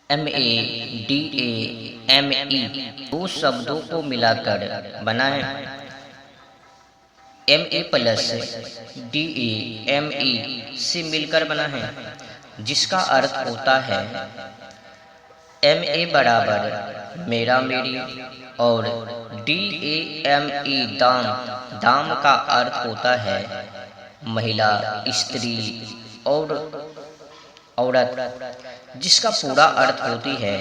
MADAME दो शब्दों को मिलाकर बना है। MA प्लस DAME से मिलकर बना है, जिसका अर्थ होता है MA बराबर मेरा मेरी और DAME दाम। दाम का अर्थ होता है महिला, स्त्री और औरत, जिसका पूरा अर्थ होती है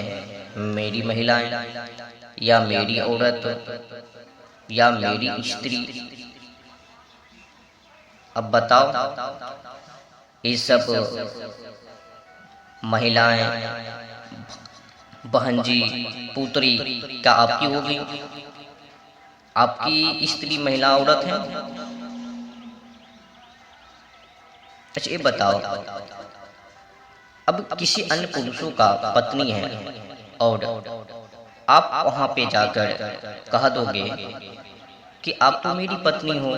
मेरी महिलाएं या मेरी औरत या मेरी स्त्री। अब बताओ, ये सब महिलाएं, बहन जी, पुत्री क्या आपकी होगी? आपकी स्त्री, महिला, औरत है? अच्छा ये बताओ, अब किसी अन्य पुरुषों का पत्नी है और आप वहां पे जाकर कह दोगे कि आप तो मेरी पत्नी हो,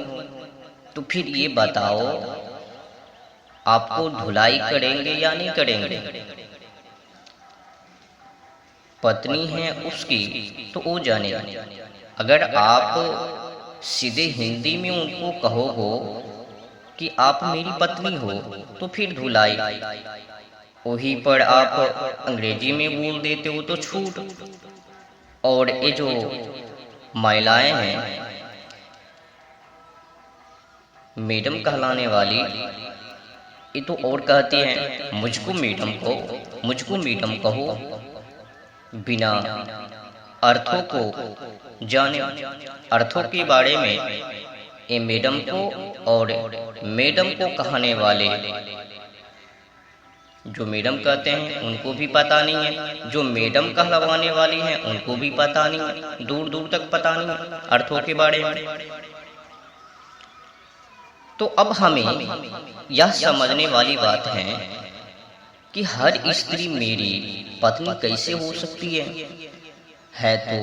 तो फिर ये बताओ आपको धुलाई करेंगे या नहीं करेंगे? पत्नी है उसकी तो वो जाने। अगर आप सीधे हिंदी में उनको कहोगे कि आप मेरी पत्नी हो तो फिर धुलाई, वहीं पर आप अंग्रेजी में बोल देते हो तो छूट। और ये जो महिलाएं हैं मैडम कहलाने वाली, ये तो और कहती हैं मुझको मैडम कहो, बिना अर्थों को जाने। अर्थों के बारे में ये मैडम को और मैडम को कहने वाले जो मैडम कहते हैं उनको भी पता नहीं है, जो मैडम कहलवाने वाली हैं उनको भी पता नहीं है, दूर दूर तक पता नहीं है अर्थों के बारे में। तो अब हमें यह समझने वाली बात है कि हर स्त्री मेरी पत्नी कैसे हो सकती है तो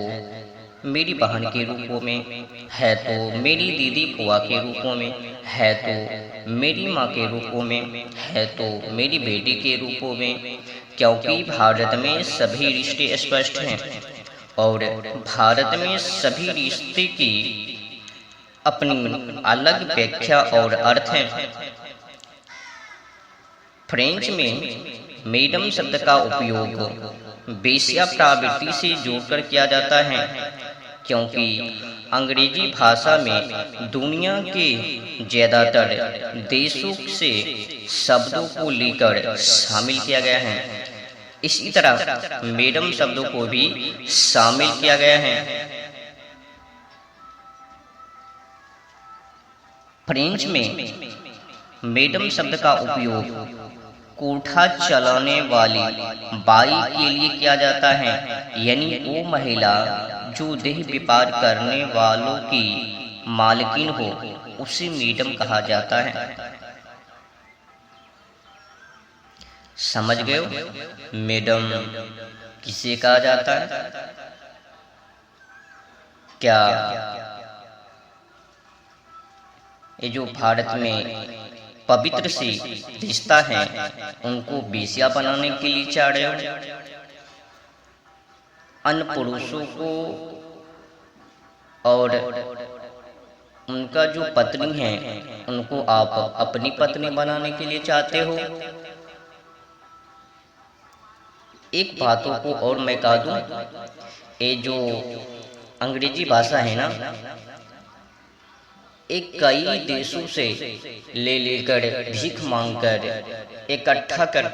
मेरी बहन के रूपों में, है तो मेरी दीदी बुआ के रूपों में, है तो मेरी माँ के रूपों में, है तो मेरी बेटी के रूपों में। क्योंकि भारत में सभी रिश्ते स्पष्ट हैं और भारत में सभी रिश्ते की अपनी अलग व्याख्या और अर्थ हैं। फ्रेंच में मैडम शब्द का उपयोग वेश्या प्रवृत्ति से जोड़कर किया जाता है, क्योंकि अंग्रेजी भाषा में दुनिया के ज्यादातर देशों से शब्दों को लेकर शामिल किया गया है। इसी तरह मैडम शब्दों को भी शामिल किया गया है। फ्रेंच में मैडम शब्द का उपयोग कोठा चलाने वाली बाई के लिए किया जाता है, यानी वो महिला जो देह व्यापार करने वालों की मालकिन हो उसे मैडम कहा जाता है। समझ गए हो? मैडम किसे कहा जाता है? क्या ये जो भारत में पवित्र से रिश्ता है उनको वेश्या बनाने के लिए चाह रहे हो? अन्य पुरुषों को और उनका जो पत्नी है उनको आप अपनी पत्नी बनाने के लिए चाहते हो? एक बातों को और मैं कह दूं, ये जो अंग्रेजी भाषा है ना, एक कई देशों से ले लेकर भीख मांगकर इकट्ठा कर